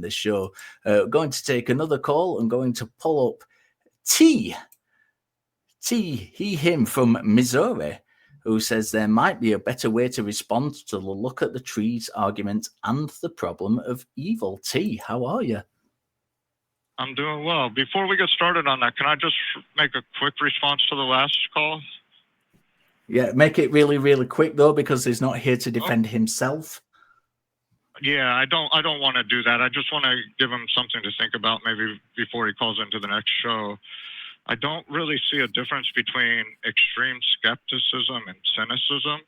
this show. Going to take another call. I'm going to pull up T, he, him from Missouri, who says there might be a better way to respond to the look at the trees argument and the problem of evil. T, how are you? I'm doing well. Before we get started on that, can I just make a quick response to the last call? Yeah, make it really, really quick though, because he's not here to defend himself. Yeah, I don't want to do that. I just want to give him something to think about maybe before he calls into the next show. I don't really see a difference between extreme skepticism and cynicism.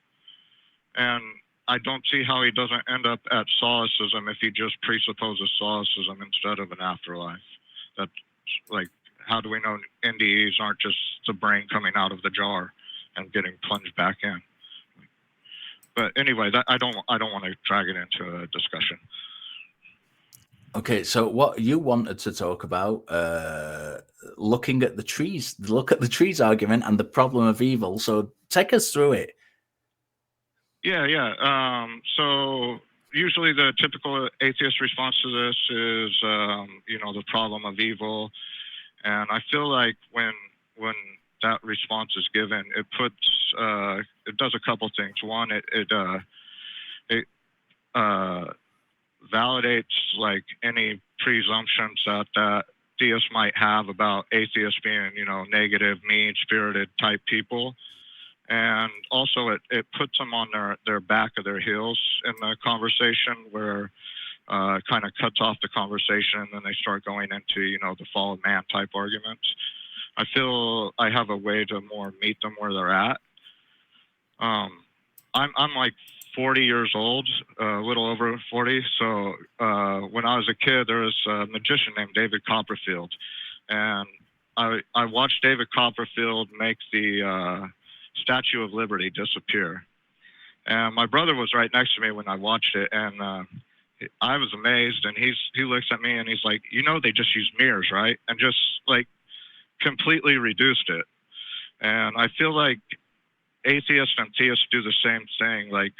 And I don't see how he doesn't end up at solipsism if he just presupposes solipsism instead of an afterlife. That's like, how do we know NDEs aren't just the brain coming out of the jar and getting plunged back in? But anyway, I don't want to drag it into a discussion. Okay, so what you wanted to talk about, looking at the trees, look at the trees argument and the problem of evil. So take us through it. Yeah. So usually the typical atheist response to this is, the problem of evil. And I feel like when that response is given, it does a couple things. One, it validates like any presumptions that theists might have about atheists being, negative, mean-spirited type people. And also it puts them on their back of their heels in the conversation, where kind of cuts off the conversation, and then they start going into, the fall of man type arguments. I feel I have a way to more meet them where they're at. I'm like 40 years old, a little over 40. So when I was a kid, there was a magician named David Copperfield, and I watched David Copperfield make the Statue of Liberty disappear. And my brother was right next to me when I watched it, and I was amazed. And he looks at me and he's like, they just use mirrors, right? And just like completely reduced it. And I feel like atheists and theists do the same thing. Like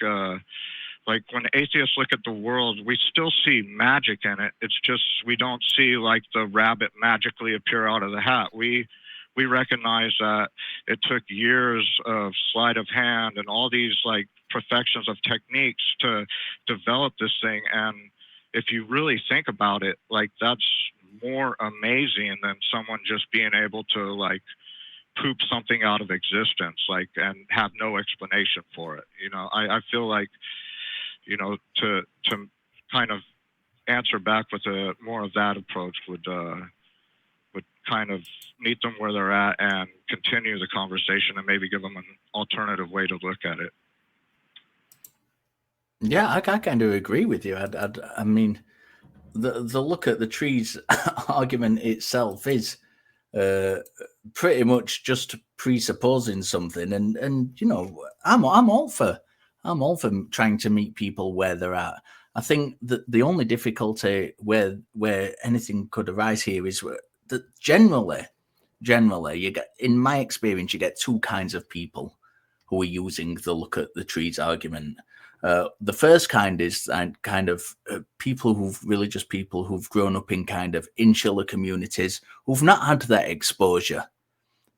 when atheists look at the world, we still see magic in it. It's just we don't see like the rabbit magically appear out of the hat. We recognize that it took years of sleight of hand and all these like perfections of techniques to develop this thing. And if you really think about it, like that's more amazing than someone just being able to like poop something out of existence, like, and have no explanation for it. I feel like, to kind of answer back with a more of that approach would kind of meet them where they're at and continue the conversation and maybe give them an alternative way to look at it. Yeah, I kind of agree with you. I mean, the look at the trees argument itself is pretty much just presupposing something, and I'm all for trying to meet people where they're at. I think that the only difficulty where anything could arise here is that generally you get, in my experience, you get two kinds of people who are using the look at the trees argument. The first kind is kind of people who've grown up in kind of insular communities, who've not had that exposure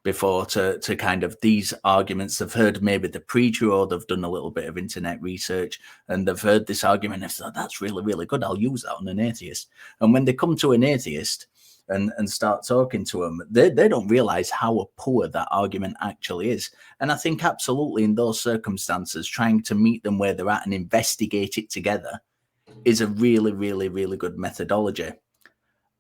before to kind of these arguments. They've heard maybe the preacher, or they've done a little bit of internet research, and they've heard this argument and thought, that's really, really good, I'll use that on an atheist. And when they come to an atheist and start talking to them, they don't realize how poor that argument actually is. And I think absolutely in those circumstances, trying to meet them where they're at and investigate it together is a really, really, really good methodology.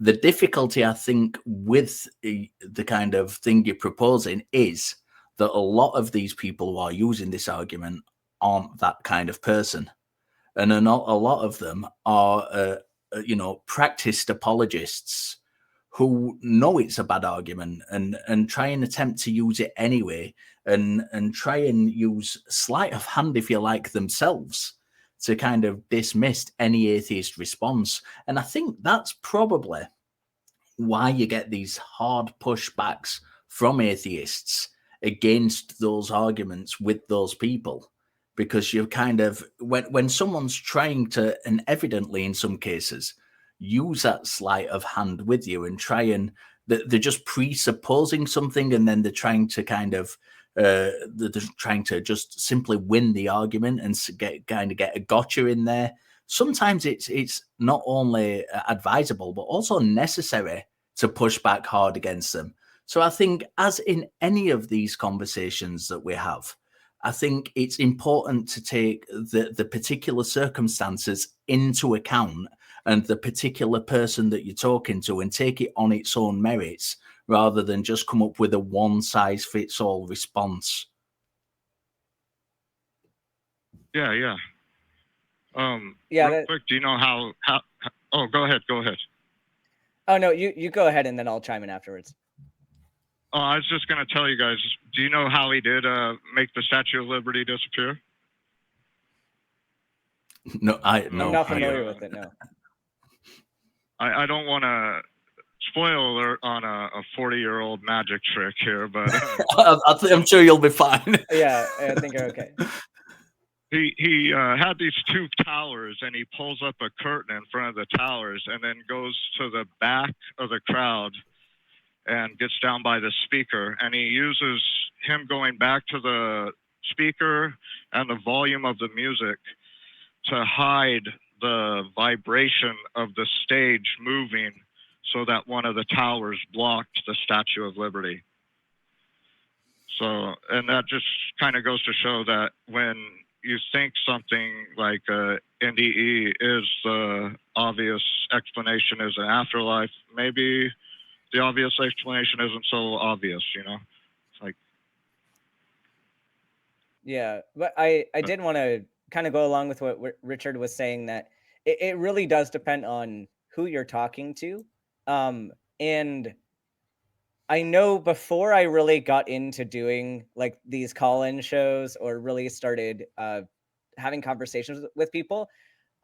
The difficulty, I think, with the kind of thing you're proposing is that a lot of these people who are using this argument aren't that kind of person. And a lot of them are, practiced apologists who know it's a bad argument and try and attempt to use it anyway, and try and use sleight of hand, if you like, themselves to kind of dismiss any atheist response. And I think that's probably why you get these hard pushbacks from atheists against those arguments with those people, because you're kind of, when someone's trying to, and evidently in some cases, use that sleight of hand with you and try and they're just presupposing something, and then they're trying to kind of they're trying to just simply win the argument and get a gotcha in there. Sometimes it's not only advisable but also necessary to push back hard against them. So I think, as in any of these conversations that we have, I think it's important to take the particular circumstances into account and the particular person that you're talking to, and take it on its own merits rather than just come up with a one-size-fits-all response. Yeah. Yeah. Real quick, do you know how? Oh, go ahead. Oh no, you go ahead, and then I'll chime in afterwards. Oh, I was just going to tell you guys. Do you know how he did make the Statue of Liberty disappear? No, I'm not familiar with it. No. I don't want to spoil alert on a 40-year-old magic trick here, but I'm sure you'll be fine. Yeah, I think you're okay. He had these two towers, and he pulls up a curtain in front of the towers, and then goes to the back of the crowd and gets down by the speaker, and he uses him going back to the speaker and the volume of the music to hide the vibration of the stage moving, so that one of the towers blocked the Statue of Liberty. So, and that just kind of goes to show that when you think something like NDE is the obvious explanation is an afterlife, maybe the obvious explanation isn't so obvious, you know? It's like... Yeah, but I did want to kind of go along with what Richard was saying, that it really does depend on who you're talking to. And I know before I really got into doing like these call-in shows or really started having conversations with people,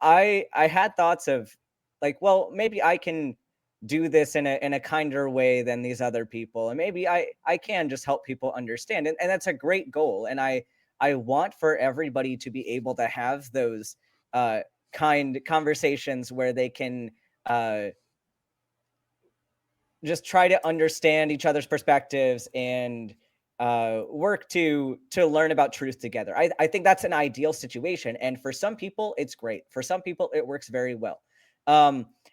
I had thoughts of like, well, maybe I can do this in a kinder way than these other people, and maybe I can just help people understand, and that's a great goal. And I want for everybody to be able to have those kind conversations where they can just try to understand each other's perspectives and work to learn about truth together. I think that's an ideal situation, and for some people it's great. For some people it works very well.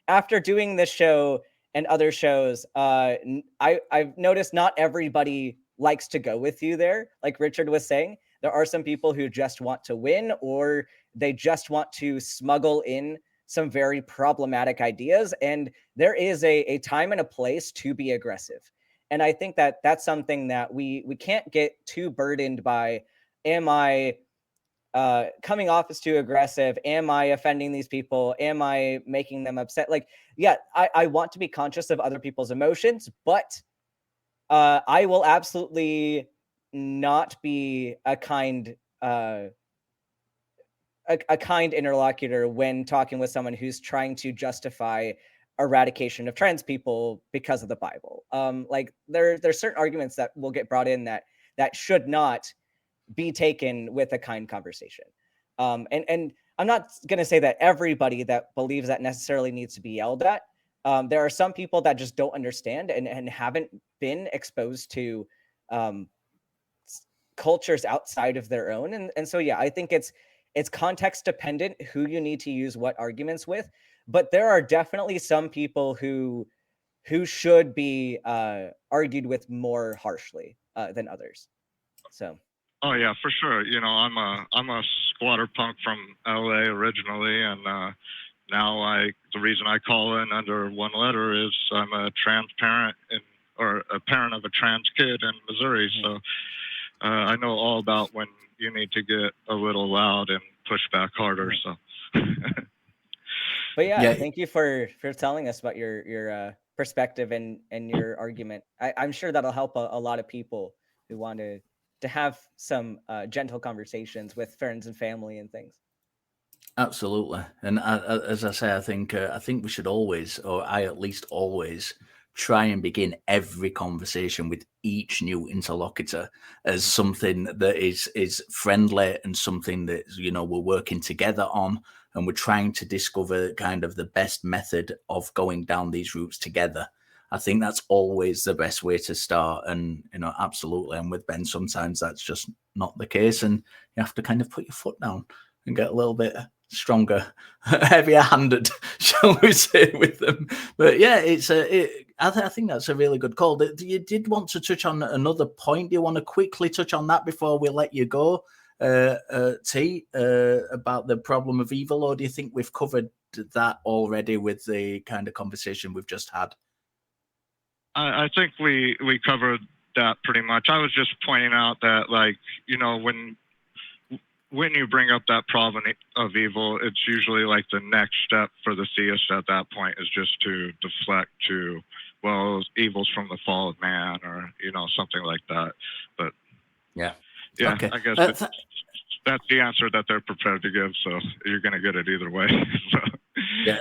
After doing this show and other shows, I've noticed not everybody likes to go with you there. Like Richard was saying, there are some people who just want to win, or they just want to smuggle in some very problematic ideas. And there is a time and a place to be aggressive. And I think that that's something that we can't get too burdened by. Am I coming off as too aggressive? Am I offending these people? Am I making them upset? Like, yeah, I want to be conscious of other people's emotions, but I will absolutely not be a kind interlocutor when talking with someone who's trying to justify eradication of trans people because of the Bible. Like there's certain arguments that will get brought in that should not be taken with a kind conversation. And I'm not going to say that everybody that believes that necessarily needs to be yelled at. There are some people that just don't understand and haven't been exposed to cultures outside of their own. And so, yeah, I think it's context dependent who you need to use what arguments with. But there are definitely some people who should be argued with more harshly than others. So. Oh yeah, for sure. You know, I'm a squatter punk from LA originally, and now the reason I call in under one letter is I'm a trans parent or a parent of a trans kid in Missouri. Mm-hmm. So I know all about when you need to get a little loud and push back harder. So. But yeah, thank you for telling us about your perspective and your argument. I'm sure that'll help a lot of people who want to have some gentle conversations with friends and family and things. Absolutely. And as I say, I think we should always, or I at least always, try and begin every conversation with each new interlocutor as something that is friendly and something that, you know, we're working together on, and we're trying to discover kind of the best method of going down these routes together. I think that's always the best way to start. And, absolutely. And with Ben, sometimes that's just not the case. And you have to kind of put your foot down and get a little bit stronger, heavier handed, shall we say, with them. But yeah, I think that's a really good call. You did want to touch on another point. Do you want to quickly touch on that before we let you go, T, about the problem of evil? Or do you think we've covered that already with the kind of conversation we've just had? I think we covered that pretty much. I was just pointing out that, like, when you bring up that problem of evil, it's usually like the next step for the theist at that point is just to deflect to, well, evil's from the fall of man, or something like that. But yeah, okay. I guess that's the answer that they're prepared to give. So you're going to get it either way. So. Yeah,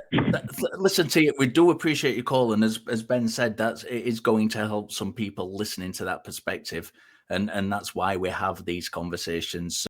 listen to you. We do appreciate your call, and as Ben said, it is going to help some people listening to that perspective, and that's why we have these conversations.